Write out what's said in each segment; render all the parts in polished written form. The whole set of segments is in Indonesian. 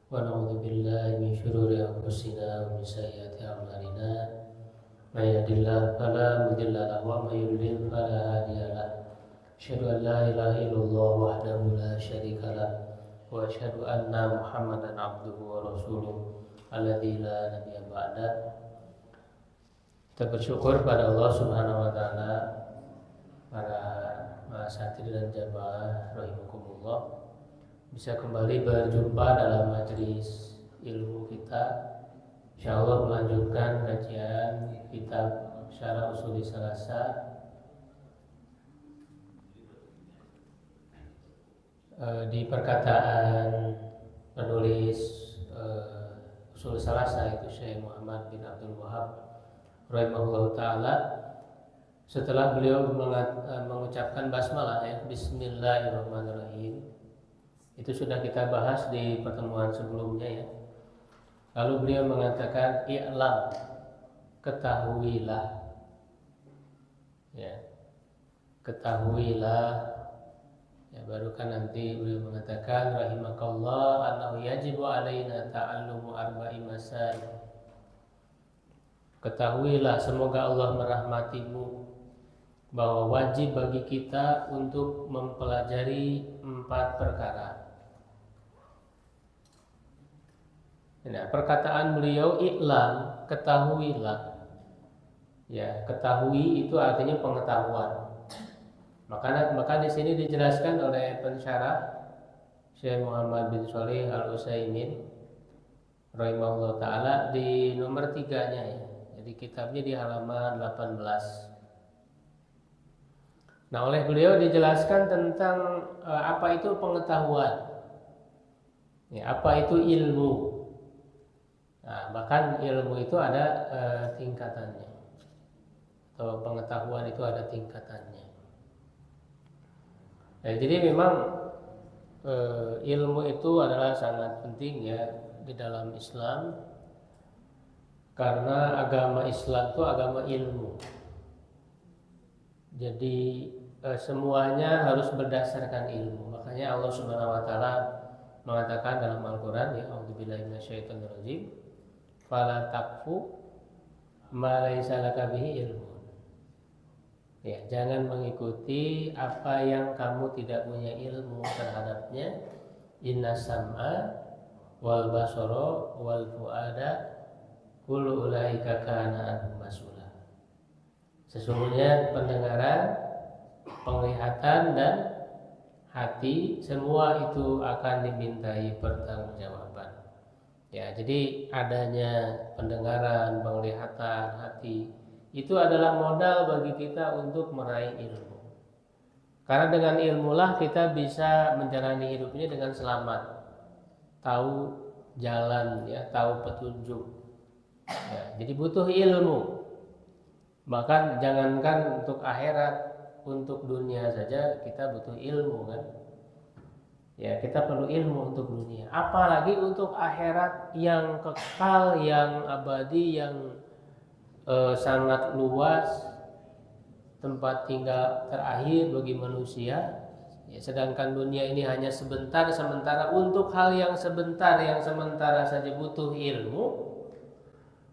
ونعوذ بالله من شرور أنفسنا ومن سيئات أعمالنا من يهد الله فلا مضل له ومن يضلل فلا هادي له أشهد أن لا إله إلا الله وحده لا شريك له وأشهد أن محمدا عبده ورسوله الذي لا نبي بعده. Kita bersyukur pada Allah Subhanahu wa taala, para mahasiswa dan jamaah rahimakumullah, bisa kembali berjumpa dalam majelis ilmu kita. Insyaallah melanjutkan kajian kitab Syarah Ushul Tsalatsa di perkataan penulis Ushul Tsalatsa itu Syekh Muhammad bin Abdul Wahhab rahimahullah ta'ala. Setelah beliau mengucapkan basmalah ya, Bismillahirrahmanirrahim, itu sudah kita bahas di pertemuan sebelumnya ya. Lalu beliau mengatakan i'lam, ketahuilah ya, ketahuilah ya. Baru kan nanti beliau mengatakan rahimakallah annahu yajibu alaina ta'allumu arba'i masail. Ketahuilah, semoga Allah merahmatimu, bahwa wajib bagi kita untuk mempelajari 4 perkara. Nah, perkataan beliau i'lam, ketahuilah. Ya, ketahui itu artinya pengetahuan. Maka di sini dijelaskan oleh pensyarah Syekh Muhammad bin Shalih Al-Utsaimin rahimahullah taala di nomor 3-nya ya. Di kitabnya di halaman 18. Nah, oleh beliau dijelaskan tentang apa itu pengetahuan, ya, apa itu ilmu. Nah, bahkan ilmu itu ada tingkatannya, atau pengetahuan itu ada tingkatannya. Nah, jadi memang ilmu itu adalah sangat penting ya di dalam Islam. Karena agama Islam itu agama ilmu. Jadi semuanya harus berdasarkan ilmu. Makanya Allah Subhanahu wa taala mengatakan dalam Al-Qur'an ya, a'udzubillahi minasyaitonirrajim, fala taqfu ma laisa laka bihi ilmun. Ya, jangan mengikuti apa yang kamu tidak punya ilmu terhadapnya. Inna sam'a wal basara wal fuada kullu ulaika kana anhu mas'ula. Sesungguhnya pendengaran, penglihatan dan hati semua itu akan dimintai pertanggungjawaban. Ya, jadi adanya pendengaran, penglihatan, hati itu adalah modal bagi kita untuk meraih ilmu. Karena dengan ilmulah kita bisa menjalani hidup ini dengan selamat. Tahu jalan ya, tahu petunjuk. Ya, jadi butuh ilmu. Bahkan jangankan untuk akhirat, untuk dunia saja kita butuh ilmu kan. Ya, kita perlu ilmu untuk dunia. Apalagi untuk akhirat yang kekal, yang abadi, yang sangat luas, tempat tinggal terakhir bagi manusia. Ya, sedangkan dunia ini hanya sebentar, sementara untuk hal yang sebentar, yang sementara saja butuh ilmu.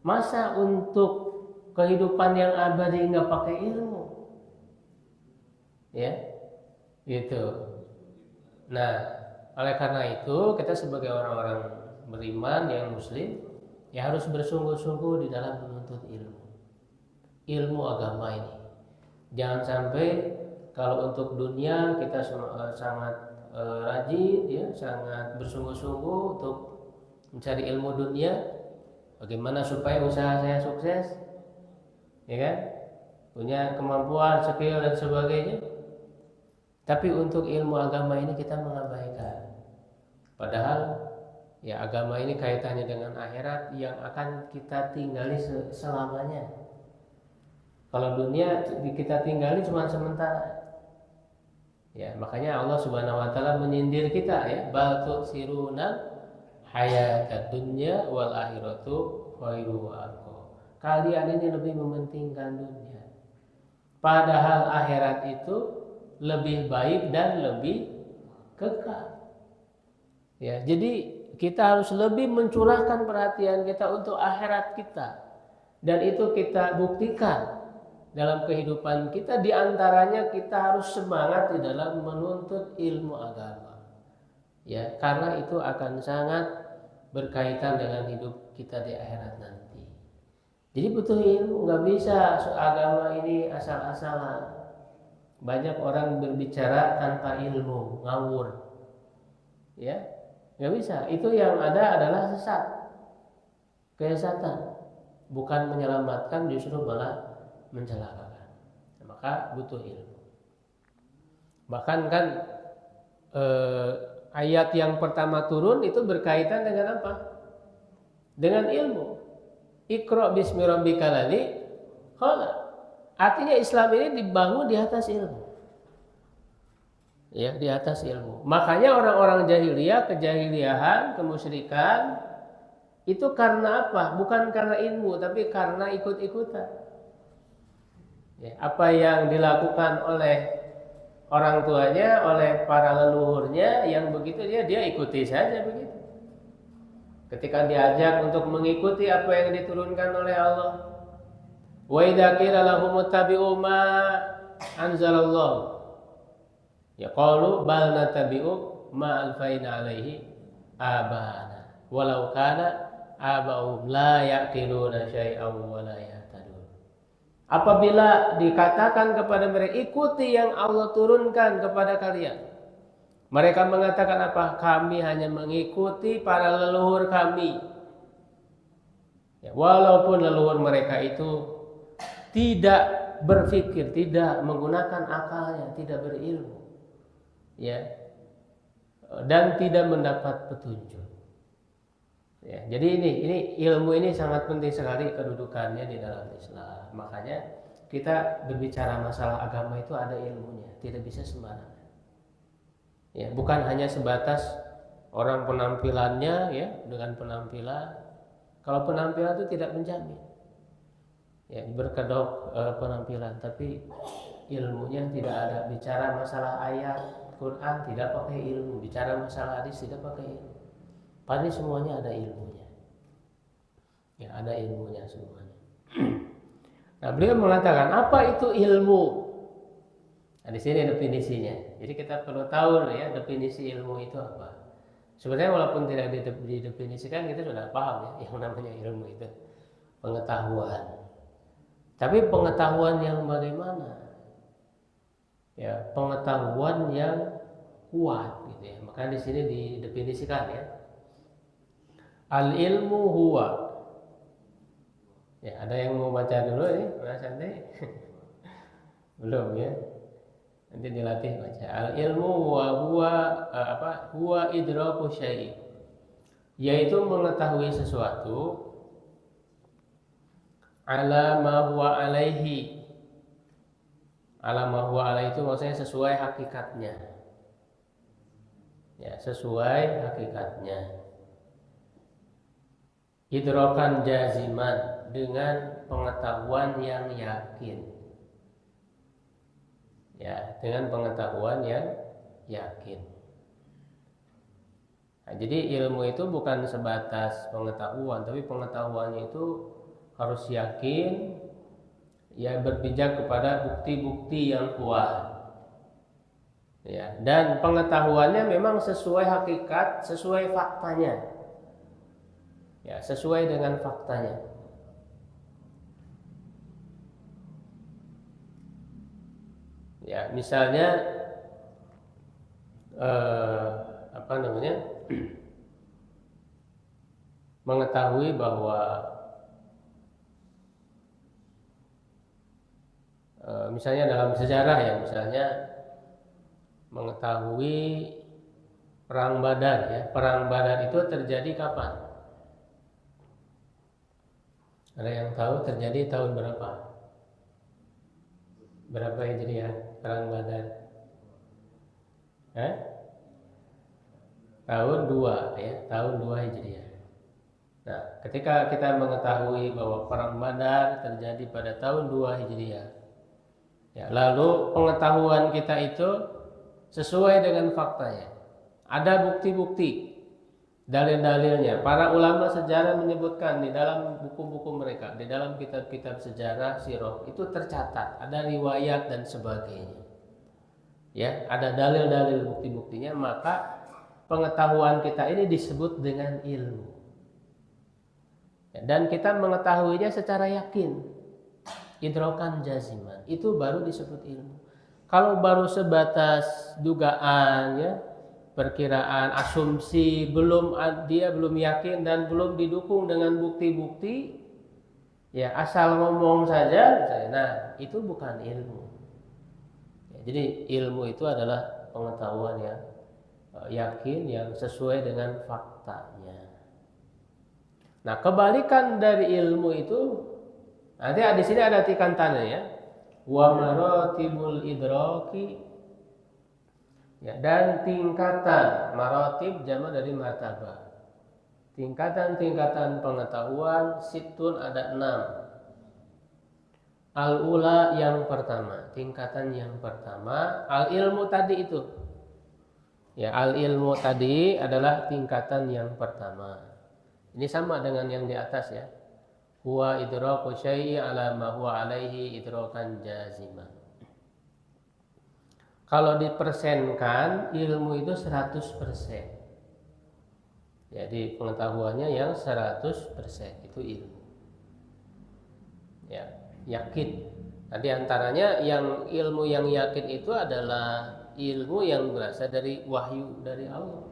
Masa untuk kehidupan yang abadi nggak pakai ilmu? Ya, gitu. Nah, oleh karena itu kita sebagai orang-orang beriman yang muslim ya harus bersungguh-sungguh di dalam menuntut ilmu. Ilmu agama ini. Jangan sampai kalau untuk dunia kita sangat rajin ya, sangat bersungguh-sungguh untuk mencari ilmu dunia. Bagaimana supaya usaha saya sukses, ya kan? Punya kemampuan, skill dan sebagainya. Tapi untuk ilmu agama ini kita mengabaikan. Padahal ya agama ini kaitannya dengan akhirat yang akan kita tinggali selamanya. Kalau dunia kita tinggali cuma sementara. Ya, makanya Allah Subhanahu wa taala menyindir kita ya, bal tu'siruna hayatad dunya wal akhiratu khairu wa abqa. Kalian ini lebih mementingkan dunia, padahal akhirat itu lebih baik dan lebih kekal. Ya, jadi kita harus lebih mencurahkan perhatian kita untuk akhirat kita. Dan itu kita buktikan dalam kehidupan kita. Di antaranya kita harus semangat di dalam menuntut ilmu agama. Ya, karena itu akan sangat berkaitan dengan hidup kita di akhirat nanti. Jadi butuh ilmu, nggak bisa agama ini asal-asalan. Banyak orang berbicara tanpa ilmu, ngawur. Ya, nggak bisa. Itu yang ada adalah sesat, kesesatan. Bukan menyelamatkan, justru malah mencelakakan. Maka butuh ilmu. Bahkan kan ayat yang pertama turun itu berkaitan dengan apa? Dengan ilmu. Iqra bismi rabbikal ladzi khalaq. Artinya Islam ini dibangun di atas ilmu. Ya, di atas ilmu. Makanya orang-orang jahiliyah, kejahiliahan, kemusyrikan itu karena apa? Bukan karena ilmu, tapi karena ikut-ikutan. Ya, apa yang dilakukan oleh orang tuanya, oleh para leluhurnya, yang begitu dia ikuti saja begitu. Ketika diajak untuk mengikuti apa yang diturunkan oleh Allah, wa idza qila lahum ittabi'u ma anzalallahu, ya qalu bal natabi'u ma alfaina alaihi abana walau kana aba'um la ya'qiluna syai'an wa la yahtadun. Apabila dikatakan kepada mereka, ikuti yang Allah turunkan kepada kalian, mereka mengatakan apa? Kami hanya mengikuti para leluhur kami. Ya, walaupun leluhur mereka itu tidak berpikir, tidak menggunakan akalnya, tidak berilmu, ya, dan tidak mendapat petunjuk. Ya, jadi ini ilmu ini sangat penting sekali kedudukannya di dalam Islam. Makanya kita berbicara masalah agama itu ada ilmunya, tidak bisa sembarangan. Ya, bukan hanya sebatas orang penampilannya, ya, dengan penampilan. Kalau penampilan itu tidak menjamin, ya, berkedok penampilan, tapi ilmunya tidak ada. Bicara masalah ayat Quran tidak pakai ilmu, bicara masalah hadis tidak pakai ilmu. Padahal semuanya ada ilmunya. Ya, ada ilmunya semuanya. Nah, beliau mengatakan apa itu ilmu? Nah, di sini definisinya. Jadi kita perlu tahu ya definisi ilmu itu apa. Sebenarnya walaupun tidak didefinisikan kita sudah paham ya yang namanya ilmu itu pengetahuan. Tapi pengetahuan yang bagaimana? Ya, pengetahuan yang kuat gitu ya. Maka di sini didefinisikan ya. Al ilmu huwa. Ya, ada yang mau baca dulu ini? Santai. Belum ya. Nanti dilatih baca. Al ilmu huwa idraku syai'. Yaitu mengetahui sesuatu ala ma huwa alaihi. Ala ma huwa alaihi itu maksudnya sesuai hakikatnya. Ya, sesuai hakikatnya. Idrokan jaziman, dengan pengetahuan yang yakin. Ya, dengan pengetahuan yang yakin. Nah, jadi ilmu itu bukan sebatas pengetahuan, tapi pengetahuannya itu harus yakin, ya, berpijak kepada bukti-bukti yang kuat. Ya, dan pengetahuannya memang sesuai hakikat, sesuai faktanya. Ya, sesuai dengan faktanya. Ya, misalnya mengetahui bahwa misalnya dalam sejarah ya, misalnya mengetahui perang Badar ya. Perang Badar itu terjadi kapan? Ada yang tahu terjadi tahun berapa? Berapa Hijriah perang Badar? Tahun 2 ya, tahun 2 Hijriah. Nah, ketika kita mengetahui bahwa perang Badar terjadi pada tahun 2 Hijriah, ya, lalu pengetahuan kita itu sesuai dengan faktanya. Ada bukti-bukti Dalil-dalilnya, para ulama sejarah menyebutkan di dalam buku-buku mereka, di dalam kitab-kitab sejarah sirah itu tercatat, ada riwayat dan sebagainya. Ya, ada dalil-dalil bukti-buktinya, maka pengetahuan kita ini disebut dengan ilmu. Dan kita mengetahuinya secara yakin, idrokan jaziman, itu baru disebut ilmu. Kalau baru sebatas dugaan, ya, perkiraan, asumsi, dia belum yakin dan belum didukung dengan bukti-bukti, ya asal ngomong saja, nah itu bukan ilmu. Ya, jadi ilmu itu adalah pengetahuan yang yakin, yang sesuai dengan faktanya. Nah, kebalikan dari ilmu itu, nanti di sini ada tikan tanda ya, wa maratibul idraki. Ya, dan tingkatan, maratib jamak dari martabah. Tingkatan-tingkatan pengetahuan situn ada 6. Al-ula yang pertama, tingkatan yang pertama, al-ilmu tadi itu. Ya, al-ilmu tadi adalah tingkatan yang pertama. Ini sama dengan yang di atas ya. Huwa idraku syai'i ala ma huwa alaihi idrakan jaziman. Kalau dipersenkan, ilmu itu 100%. Jadi pengetahuannya yang 100% itu ilmu. Ya, yakin. Nah, di antaranya yang ilmu yang yakin itu adalah ilmu yang berasal dari wahyu dari Allah.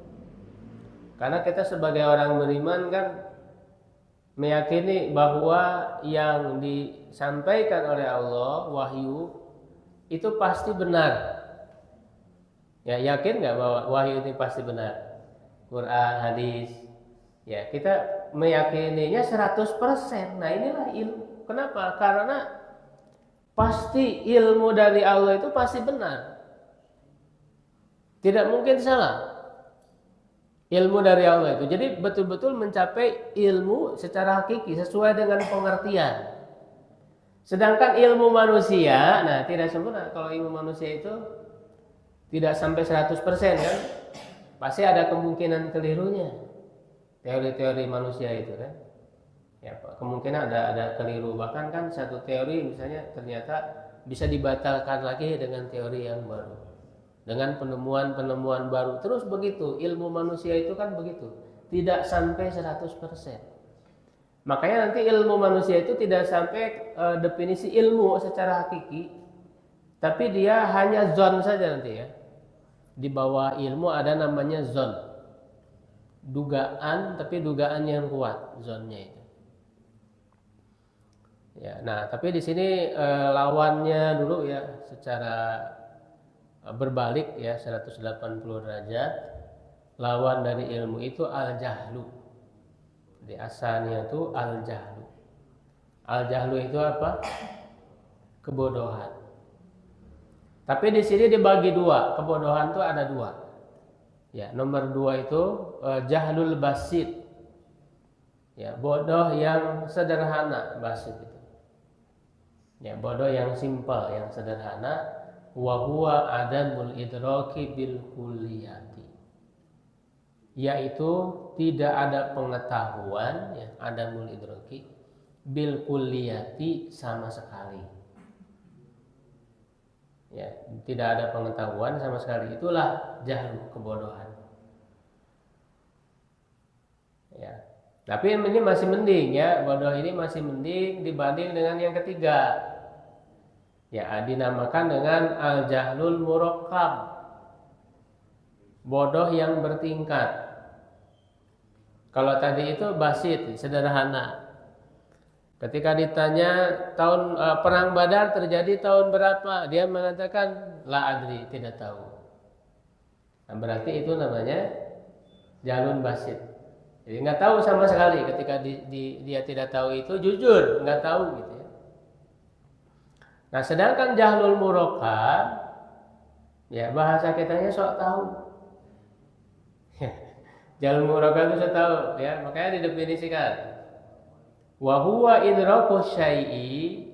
Karena kita sebagai orang beriman kan meyakini bahwa yang disampaikan oleh Allah, wahyu, itu pasti benar. Ya, yakin nggak bahwa wahyu ini pasti benar? Quran, hadis. Ya, kita meyakininya 100%. Nah, inilah ilmu. Kenapa? Karena pasti ilmu dari Allah itu pasti benar. Tidak mungkin salah. Ilmu dari Allah itu. Jadi betul-betul mencapai ilmu secara hakiki sesuai dengan pengertian. Sedangkan ilmu manusia, nah tidak sempurna. Kalau ilmu manusia itu tidak sampai 100% kan, pasti ada kemungkinan kelirunya. Teori-teori manusia itu kan, ya kemungkinan ada keliru. Bahkan kan satu teori misalnya ternyata bisa dibatalkan lagi dengan teori yang baru, dengan penemuan-penemuan baru. Terus begitu, ilmu manusia itu kan begitu, tidak sampai 100%. Makanya nanti ilmu manusia itu tidak sampai definisi ilmu secara hakiki, tapi dia hanya zon saja nanti ya. Di bawah ilmu ada namanya zon, dugaan, tapi dugaan yang kuat zonnya itu. Ya, nah tapi di sini lawannya dulu ya secara berbalik ya 180 derajat. Lawan dari ilmu itu al-jahlu. Di asalnya itu al-jahlu. Al-jahlu itu apa? Kebodohan. Tapi di sini dibagi dua, kebodohan itu ada dua. Ya, nomor 2 itu jahlul basit. Ya, bodoh yang sederhana, basit itu. Ya, bodoh yang simpel, yang sederhana. Wa huwa adamul idraki bil kulliyati. Yaitu tidak ada pengetahuan, ya, adamul idraki bil kulliyati sama sekali. Ya, tidak ada pengetahuan sama sekali. Itulah jahlu, kebodohan. Ya. Tapi ini masih mending ya, bodoh ini masih mending dibanding dengan yang ketiga. Ya, dinamakan dengan al-jahlul murakkab. Bodoh yang bertingkat. Kalau tadi itu basit, sederhana. Ketika ditanya tahun perang Badar terjadi tahun berapa, dia mengatakan la adri, tidak tahu. Nah, berarti itu namanya jalun basit. Jadi nggak tahu sama sekali. Ketika dia tidak tahu itu jujur nggak tahu gitu ya. Nah, sedangkan jahlul murakkab, ya bahasa kitanya sok tahu. Jahlul murakkab itu sok tahu, ya makanya didefinisikan. Wa huwa idraku syai'i,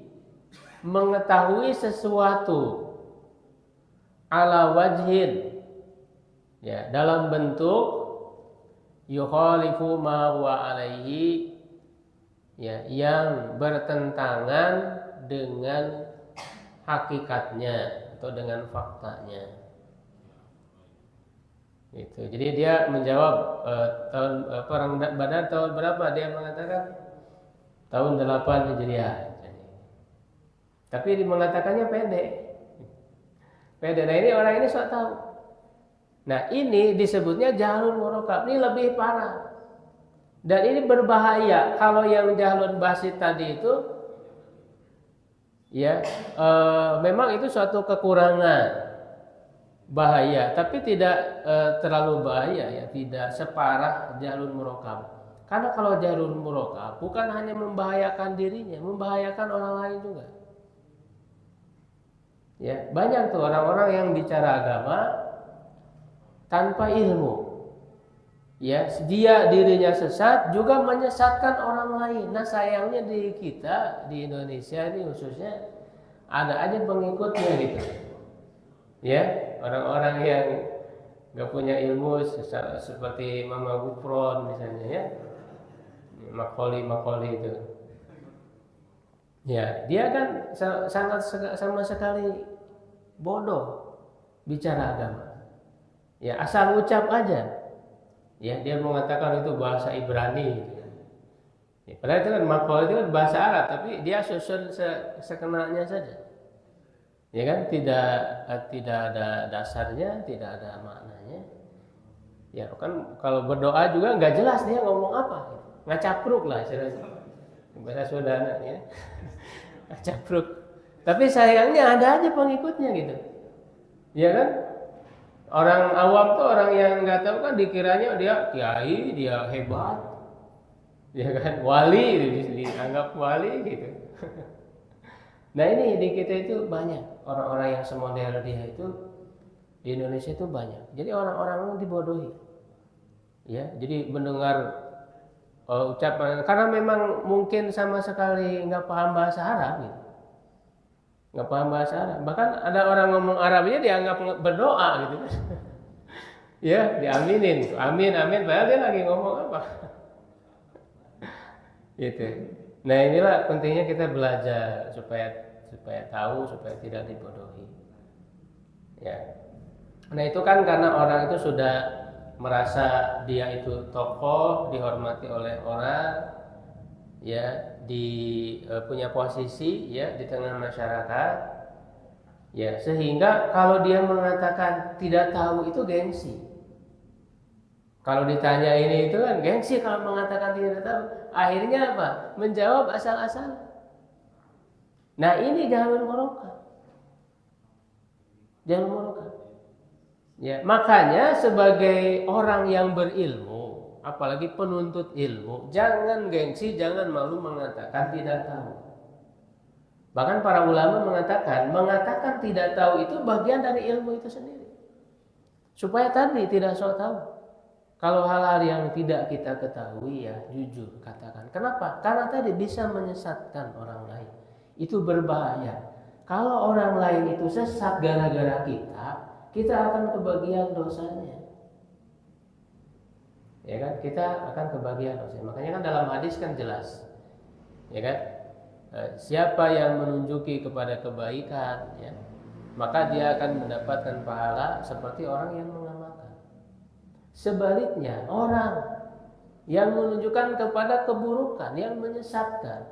mengetahui sesuatu ala wajhin, ya dalam bentuk yukhalifu ma huwa alaihi, ya, yang bertentangan dengan hakikatnya atau dengan faktanya. Itu. Jadi dia menjawab perang Badar tahun berapa? Dia mengatakan tahun 8 Hijriah. Tapi dia mengatakannya pendek. Nah ini orang ini sok tahu. Nah ini disebutnya jahlun murakkab. Ini lebih parah. Dan ini berbahaya. Kalau yang jahlun basit tadi itu, ya, memang itu suatu kekurangan, bahaya, tapi tidak terlalu bahaya, ya, tidak separah jahlun murakkab. Karena kalau jahlun murakkab bukan hanya membahayakan dirinya, membahayakan orang lain juga. Ya, banyak tuh orang-orang yang bicara agama tanpa ilmu. Ya, dia dirinya sesat juga menyesatkan orang lain. Nah, sayangnya di kita di Indonesia ini khususnya ada aja pengikutnya gitu. Ya, orang-orang yang nggak punya ilmu seperti Mama Gufron misalnya, ya, Makoli itu. Ya, dia kan sangat sama sekali bodoh bicara agama. Ya, asal ucap aja. Ya, dia mengatakan itu bahasa Ibrani gitu. Ya, padahal itu kan Makoli itu kan bahasa Arab, tapi dia susun sekenanya saja. Ya kan, tidak ada dasarnya, tidak ada maknanya. Ya kan, kalau berdoa juga nggak jelas dia ngomong apa, ngacapruk lah istilahnya. Bahasa Sunda ya. Ngacapruk. Tapi sayangnya ada aja pengikutnya gitu. Ya kan? Orang awam tuh, orang yang nggak tahu kan dikiranya dia kiai, dia hebat. Ya kan, wali, dianggap wali gitu. Nah ini di kita itu banyak orang-orang yang semodel dia itu di Indonesia itu banyak. Jadi orang-orang dibodohi. Ya, jadi mendengar ucapan, karena memang mungkin sama sekali nggak paham bahasa Arab gitu. Nggak paham bahasa Arab. Bahkan ada orang ngomong Arabnya dianggap berdoa gitu kan. Ya, diaminin. Amin, amin. Padahal dia lagi ngomong apa? Gitu. Nah inilah pentingnya kita belajar supaya tahu, supaya tidak dibodohi. Ya. Nah itu kan karena orang itu sudah merasa dia itu tokoh, dihormati oleh orang, ya, punya posisi, ya, di tengah masyarakat, ya, sehingga kalau dia mengatakan tidak tahu itu gengsi. Kalau ditanya ini itu kan gengsi kalau mengatakan tidak tahu. Akhirnya apa? Menjawab asal-asalan. Nah ini jahlun murakkab. Jahlun murakkab. Ya, makanya sebagai orang yang berilmu, apalagi penuntut ilmu, jangan gengsi, jangan malu mengatakan tidak tahu. Bahkan para ulama mengatakan tidak tahu itu bagian dari ilmu itu sendiri. Supaya tadi tidak sok tahu. Kalau hal-hal yang tidak kita ketahui, ya jujur katakan. Kenapa? Karena tadi bisa menyesatkan orang lain. Itu berbahaya. Kalau orang lain itu sesat gara-gara kita akan kebagian dosanya. Ya kan? Kita akan kebagian dosanya. Makanya kan dalam hadis kan jelas. Ya kan? Siapa yang menunjuki kepada kebaikan, ya, maka dia akan mendapatkan pahala seperti orang yang mengamalkan. Sebaliknya, orang yang menunjukkan kepada keburukan, yang menyesatkan,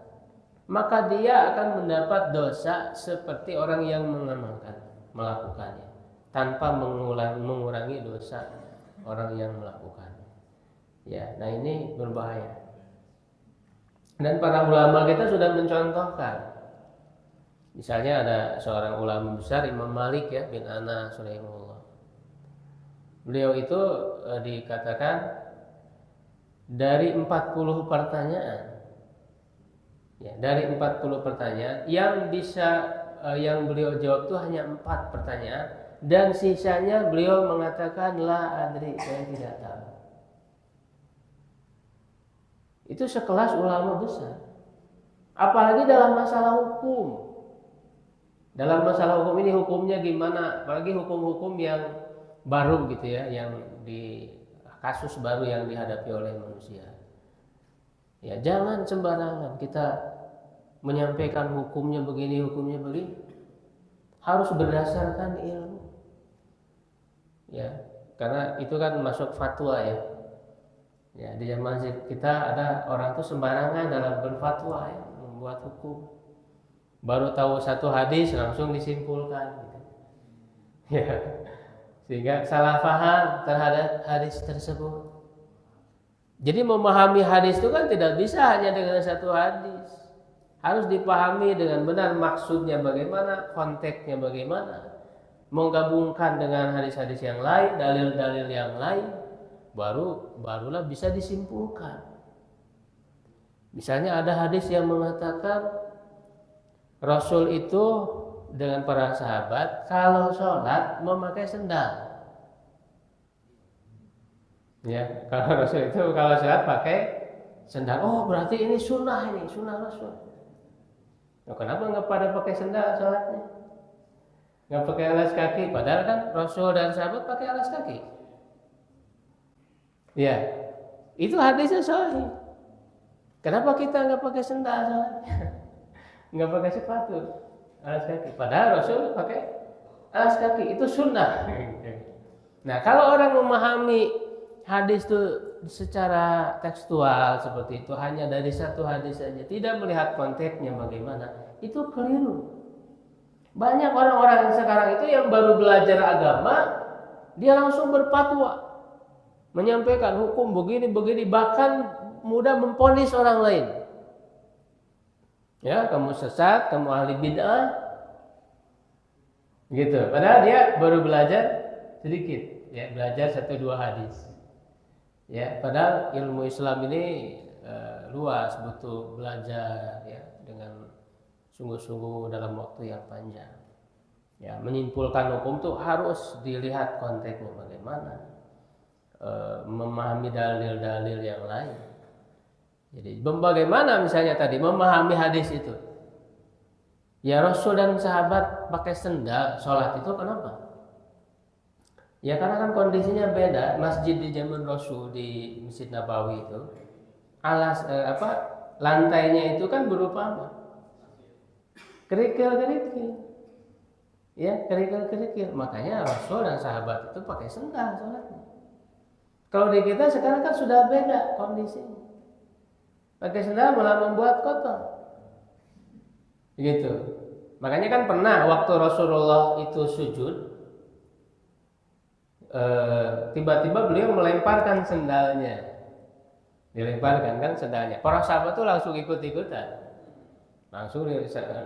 maka dia akan mendapat dosa seperti orang yang mengamalkan, melakukannya, tanpa mengurangi dosa orang yang melakukannya. Ya, nah ini berbahaya. Dan para ulama kita sudah mencontohkan. Misalnya ada seorang ulama besar, Imam Malik, ya, bin Anas rahimahullah. Beliau itu dikatakan dari 40 pertanyaan, ya, dari 40 pertanyaan yang yang beliau jawab itu hanya 4 pertanyaan, dan sisanya beliau mengatakan la adri, saya tidak tahu. Itu sekelas ulama besar. Apalagi dalam masalah hukum. Dalam masalah hukum ini hukumnya gimana? Apalagi hukum-hukum yang baru gitu ya, yang kasus baru yang dihadapi oleh manusia. Ya, jangan sembarangan kita menyampaikan hukumnya begini, harus berdasarkan ilmu. Ya, karena itu kan masuk fatwa ya. Ya, di zaman kita ada orang tuh sembarangan dalam berfatwa ya, membuat hukum. Baru tahu satu hadis langsung disimpulkan gitu. Ya. Sehingga salah paham terhadap hadis tersebut. Jadi memahami hadis itu kan tidak bisa hanya dengan satu hadis. Harus dipahami dengan benar maksudnya bagaimana, konteksnya bagaimana. Menggabungkan dengan hadis-hadis yang lain, dalil-dalil yang lain, barulah bisa disimpulkan. Misalnya ada hadis yang mengatakan Rasul itu dengan para sahabat kalau sholat memakai sendal. Ya, kalau Rasul itu kalau sholat pakai sendal. Oh, berarti ini sunnah Rasul. Nah, kenapa nggak pada pakai sendal sholatnya? Nggak pakai alas kaki, padahal kan Rasul dan sahabat pakai alas kaki. Ya, itu hadisnya sahih. Kenapa kita nggak pakai sendal sholatnya? Nggak pakai sepatu, alas kaki. Padahal Rasul pakai alas kaki, itu sunnah. Nah, kalau orang memahami hadis itu secara tekstual seperti itu, hanya dari satu hadis saja, tidak melihat konteksnya bagaimana, itu keliru. Banyak orang-orang sekarang itu yang baru belajar agama, dia langsung berfatwa, menyampaikan hukum begini, bahkan mudah memponis orang lain. Ya, kamu sesat, kamu ahli bid'ah, gitu. Padahal dia baru belajar sedikit, ya, belajar 1-2 hadis. Ya, padahal ilmu Islam ini luas, butuh belajar ya dengan sungguh-sungguh dalam waktu yang panjang. Ya, menyimpulkan hukum tuh harus dilihat konteksnya bagaimana, memahami dalil-dalil yang lain. Jadi bagaimana misalnya tadi memahami hadis itu? Ya, Rasul dan sahabat pakai sendal sholat itu kenapa? Ya karena kan kondisinya beda. Masjid di zaman Rasul di Masjid Nabawi itu lantainya itu kan berupa apa? Kerikil. Ya, kerikil. Makanya Rasul dan sahabat itu pakai sendal sholatnya. Kalau di kita sekarang kan sudah beda kondisinya. Pakai sendal malah membuat kotor. Gitu. Makanya kan pernah waktu Rasulullah itu sujud, tiba-tiba beliau melemparkan sendalnya. Dilemparkan kan sendalnya. Para sahabat tuh langsung ikut-ikutan. Langsung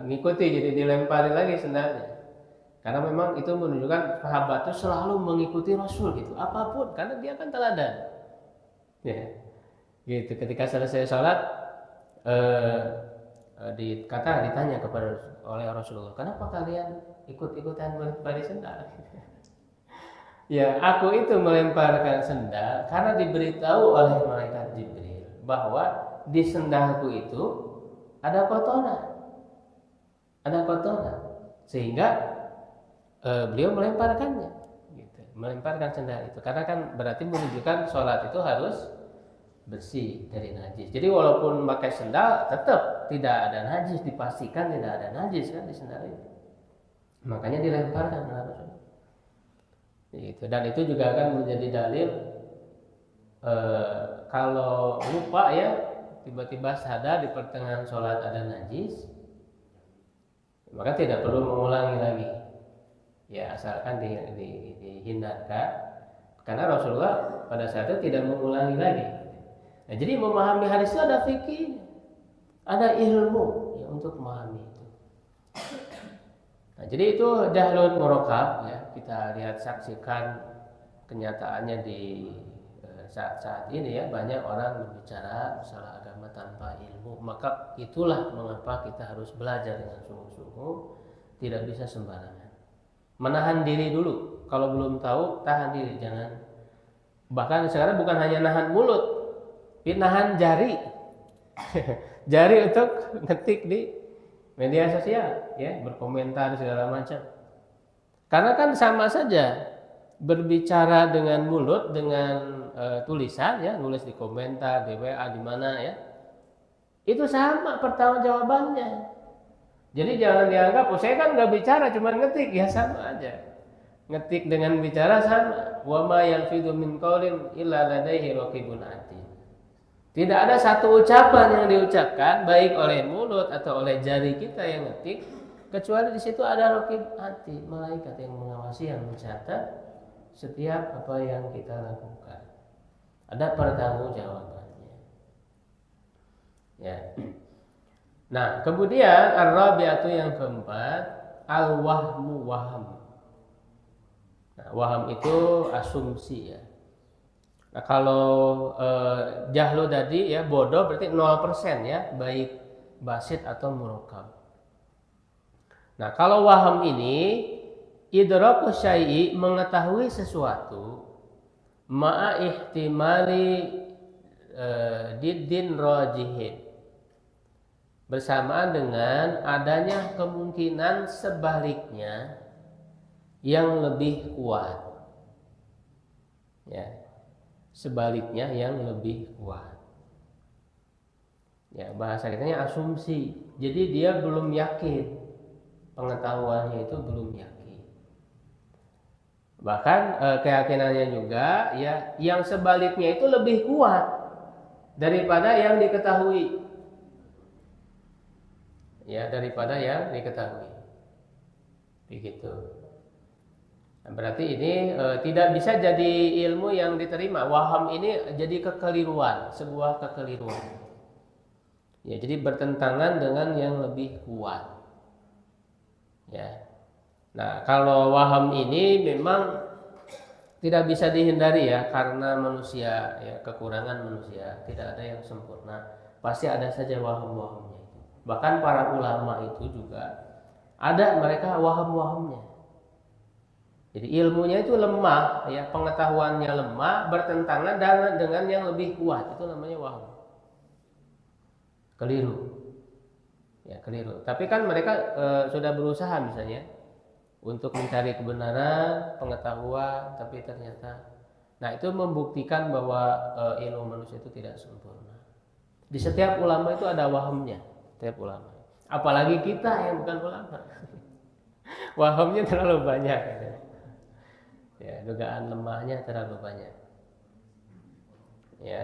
ngikuti, jadi dilemparin lagi sendalnya. Karena memang itu menunjukkan sahabat itu selalu mengikuti Rasul gitu. Apapun, karena dia kan teladan. Ya. Gitu. Ketika selesai sholat, ditanya oleh Rasulullah, kenapa kalian ikut-ikutan melempari sendal? Ya, aku itu melemparkan sendal karena diberitahu oleh malaikat Jibril bahwa di sendalku itu ada kotoran, sehingga beliau melemparkannya, gitu. Melemparkan sendal itu karena kan berarti menunjukkan sholat itu harus bersih dari najis. Jadi walaupun pakai sendal tetap tidak ada najis, dipastikan tidak ada najis kan di sendal itu. Makanya dilemparkan oleh Rasul. Gitu. Dan itu juga akan menjadi dalil kalau lupa ya tiba-tiba sadar di pertengahan sholat ada najis, maka tidak perlu mengulangi lagi. Ya asalkan dihindarkan, karena Rasulullah pada saat itu tidak mengulangi lagi. Nah, jadi memahami hadis itu ada fikih, ada ilmu ya, untuk memahami itu. Nah, jadi itu jahlun murakab ya, kita lihat saksikan kenyataannya di saat ini ya, banyak orang berbicara masalah agama tanpa ilmu. Maka itulah mengapa kita harus belajar dengan sungguh-sungguh, tidak bisa sembarangan. Menahan diri dulu, kalau belum tahu tahan diri, jangan. Bahkan sekarang bukan hanya nahan mulut, nahan jari. Jari untuk ngetik di media sosial ya, berkomentar segala macam. Karena kan sama saja berbicara dengan mulut, dengan tulisan ya, nulis di komentar, di WA, di mana ya, itu sama pertanggungjawabannya. Jadi jangan dianggap, oh saya kan nggak bicara, cuma ngetik, ya sama aja. Ngetik dengan bicara sama. Wa ma yalfidhu min qaulin illa ladaihi raqibun atid. Tidak ada satu ucapan yang diucapkan baik oleh mulut atau oleh jari kita yang ngetik, kecuali di situ ada raqib atid, malaikat yang mengawasi, yang mencatat setiap apa yang kita lakukan. Ada pertanggungjawabannya. Ya. Nah, kemudian ar-rabi'atu yang keempat, al-wahmu waham. Nah, waham itu asumsi ya. Nah, kalau jahlu tadi ya, bodoh berarti 0% ya, baik basit atau murakkab. Nah, kalau waham ini idraku syai'i, mengetahui sesuatu ma'a ihtimali diddin rajihin, bersamaan dengan adanya kemungkinan sebaliknya yang lebih kuat. Ya. Sebaliknya yang lebih kuat. Ya, bahasa kitanya asumsi. Jadi dia belum yakin. Pengetahuannya itu belum yakin. Bahkan keyakinannya juga ya, yang sebaliknya itu lebih kuat daripada yang diketahui. Ya, daripada yang diketahui. Begitu. Nah, berarti ini tidak bisa jadi ilmu yang diterima. Waham ini jadi kekeliruan, sebuah kekeliruan. Ya, jadi bertentangan dengan yang lebih kuat. Ya. Nah, kalau waham ini memang tidak bisa dihindari ya, karena manusia ya, kekurangan manusia, tidak ada yang sempurna. Pasti ada saja waham-wahamnya. Bahkan para ulama itu juga ada mereka waham-wahamnya. Jadi ilmunya itu lemah, ya, pengetahuannya lemah, bertentangan dengan yang lebih kuat. Itu namanya waham. Keliru. Ya, keliru. Tapi kan mereka sudah berusaha misalnya untuk mencari kebenaran, pengetahuan, tapi ternyata, nah itu membuktikan bahwa ilmu manusia itu tidak sempurna. Di setiap ulama itu ada wahamnya, setiap ulama. Apalagi kita yang bukan ulama, wahamnya terlalu banyak. Ya, dugaan lemahnya terlalu banyak. Ya.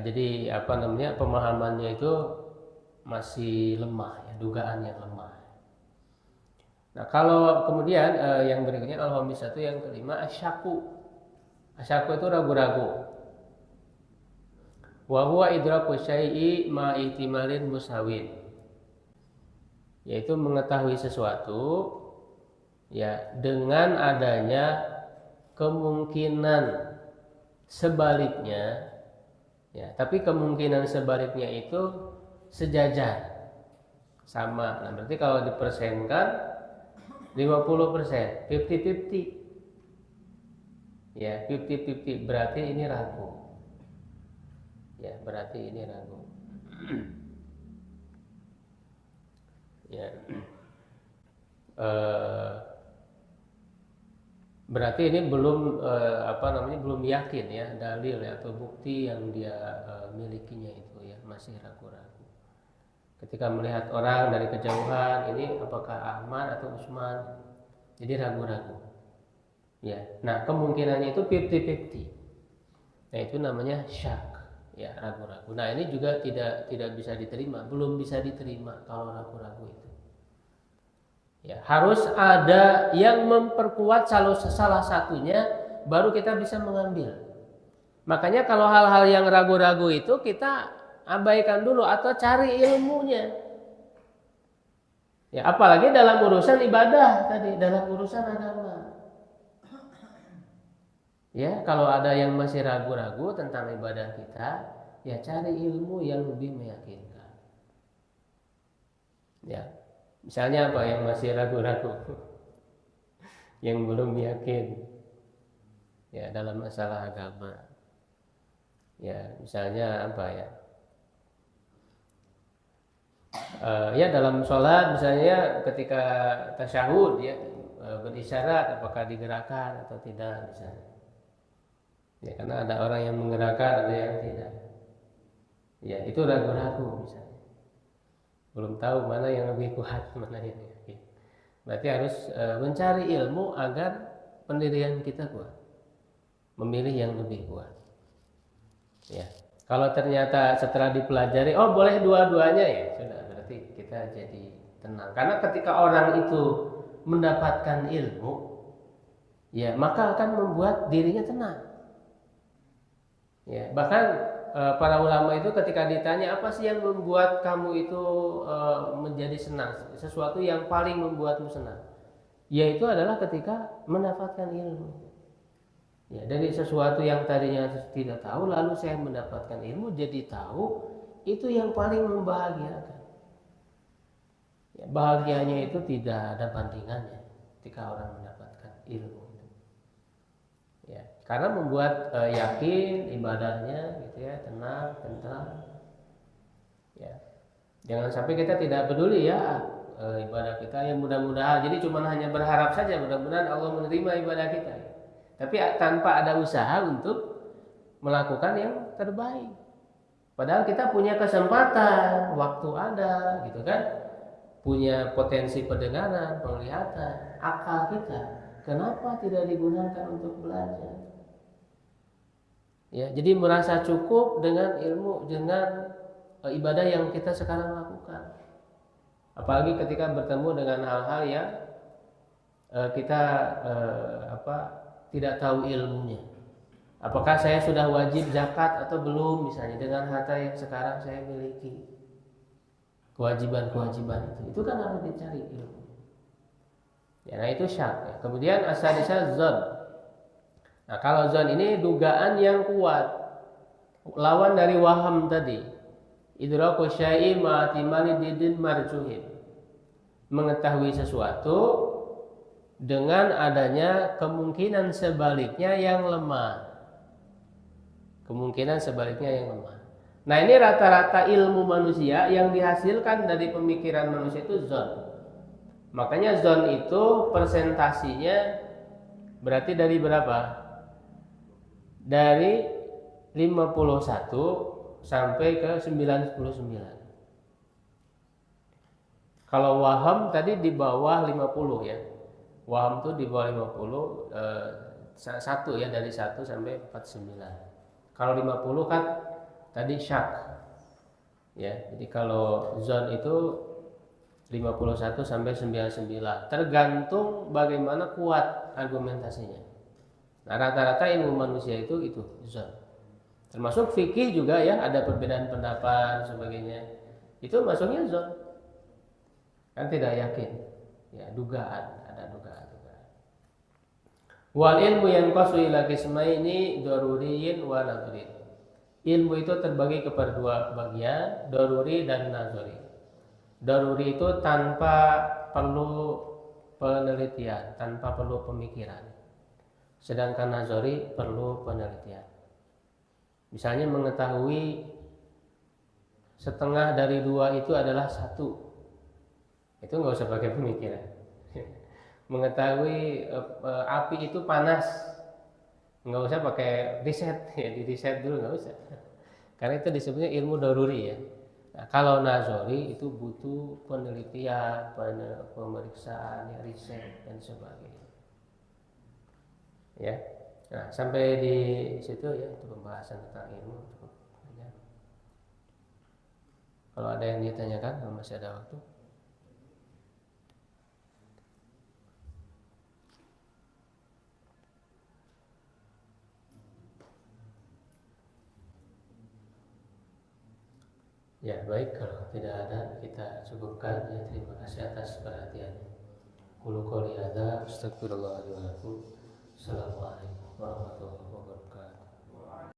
Jadi apa namanya, pemahamannya itu masih lemah ya, dugaan yang lemah. Nah, kalau kemudian yang berikutnya al-khamisatu yang kelima asyaku. Asyaku itu ragu-ragu. Wa huwa idraku syai'i ma ihtimalin musawin. Yaitu mengetahui sesuatu ya dengan adanya kemungkinan sebaliknya. Ya, tapi kemungkinan sebaliknya itu sejajar, sama. Nah, berarti kalau dipersenkan 50%, 50-50. Ya, 50-50 berarti ini ragu. Ya, berarti ini ragu. Ya. Berarti ini belum belum yakin ya, dalil ya, atau bukti yang dia milikinya itu ya, masih ragu-ragu. Ketika melihat orang dari kejauhan, ini apakah Ahmad atau Usman, jadi ragu-ragu. Ya, nah kemungkinannya itu 50-50. Nah itu namanya syak, ya, ragu-ragu. Nah ini juga tidak bisa diterima, belum bisa diterima kalau ragu-ragu itu. Ya, harus ada yang memperkuat salah satunya, baru kita bisa mengambil. Makanya kalau hal-hal yang ragu-ragu itu kita abaikan dulu atau cari ilmunya. Ya, apalagi dalam urusan ibadah tadi, dalam urusan agama. Ya, kalau ada yang masih ragu-ragu tentang ibadah kita, ya cari ilmu yang lebih meyakinkan. Ya. Misalnya apa yang masih ragu-ragu, yang belum yakin ya dalam masalah agama. Ya, misalnya apa ya? Ya dalam sholat misalnya ketika tasyahud ya berisyarat apakah digerakkan atau tidak misalnya. Ya karena ada orang yang menggerakkan ada yang tidak. Ya itu ragu-ragu misalnya. Belum tahu mana yang lebih kuat mana yang yakin. Berarti harus mencari ilmu agar pendirian kita kuat. Memilih yang lebih kuat. Ya. Kalau ternyata setelah dipelajari, oh boleh dua-duanya ya sudah berarti kita jadi tenang. Karena ketika orang itu mendapatkan ilmu, ya maka akan membuat dirinya tenang. Ya bahkan para ulama itu ketika ditanya apa sih yang membuat kamu itu menjadi senang, sesuatu yang paling membuatmu senang, yaitu adalah ketika mendapatkan ilmu. Ya, dari sesuatu yang tadinya tidak tahu lalu saya mendapatkan ilmu jadi tahu, itu yang paling membahagiakan. Ya, bahagianya itu tidak ada bandingannya ketika orang mendapatkan ilmu. Ya, karena membuat yakin ibadahnya gitu ya, tenang, tentram. Ya. Jangan sampai kita tidak peduli ya ibadah kita yang mudah-mudahan. Jadi cuma hanya berharap saja mudah-mudahan Allah menerima ibadah kita. Tapi tanpa ada usaha untuk melakukan yang terbaik. Padahal kita punya kesempatan, waktu ada, gitu kan? Punya potensi pendengaran, penglihatan, akal kita. Kenapa tidak digunakan untuk belajar? Ya, jadi merasa cukup dengan ilmu, dengan ibadah yang kita sekarang lakukan. Apalagi ketika bertemu dengan hal-hal yang kita tidak tahu ilmunya. Apakah saya sudah wajib zakat atau belum misalnya dengan harta yang sekarang saya miliki. Kewajiban-kewajiban itu kan harus dicari ilmu. Ya, nah itu syak. Ya. Kemudian asadisa zon. Nah kalau zon ini dugaan yang kuat, lawan dari waham tadi. Idraku syai'i ma'atimani didin marjuhin. Mengetahui sesuatu dengan adanya kemungkinan sebaliknya yang lemah. Kemungkinan sebaliknya yang lemah. Nah ini rata-rata ilmu manusia yang dihasilkan dari pemikiran manusia itu zon. Makanya zon itu persentasinya berarti dari berapa? Dari 51 sampai ke 99. Kalau waham tadi di bawah 50 ya. Waham itu di bawah 50 satu ya, dari 1 sampai 49. Kalau 50 kan tadi syak. Ya, jadi kalau zon itu 51 sampai 99. Tergantung bagaimana kuat argumentasinya. Nah, rata-rata ilmu manusia itu zon. Termasuk fikih juga ya, ada perbedaan pendapat sebagainya. Itu masuknya zon. Kan tidak yakin. Ya, dugaan. Wal ilmu yang qasu ila qismaini daruriyin wa nadhri. Ilmu itu terbagi kepada dua bagian, daruri dan nazari. Daruri itu tanpa perlu penelitian, tanpa perlu pemikiran. Sedangkan nazari perlu penelitian. Misalnya mengetahui setengah dari 2 itu adalah 1. Itu nggak usah pakai pemikiran. Mengetahui api itu panas, nggak usah pakai riset ya, di riset dulu nggak usah, karena itu disebutnya ilmu daruri ya. Nah, kalau nazari itu butuh penelitian, pemeriksaan, ya, riset dan sebagainya. Ya, nah sampai di situ ya itu pembahasan tentang ilmu. Kalau ada yang ditanyakan, masih ada waktu. Ya baik, kalau tidak ada kita cukupkan ya. Terima kasih atas perhatiannya. Qulu qouli hadza astaghfirullah li wa lakum. Assalamualaikum warahmatullahi wabarakatuh.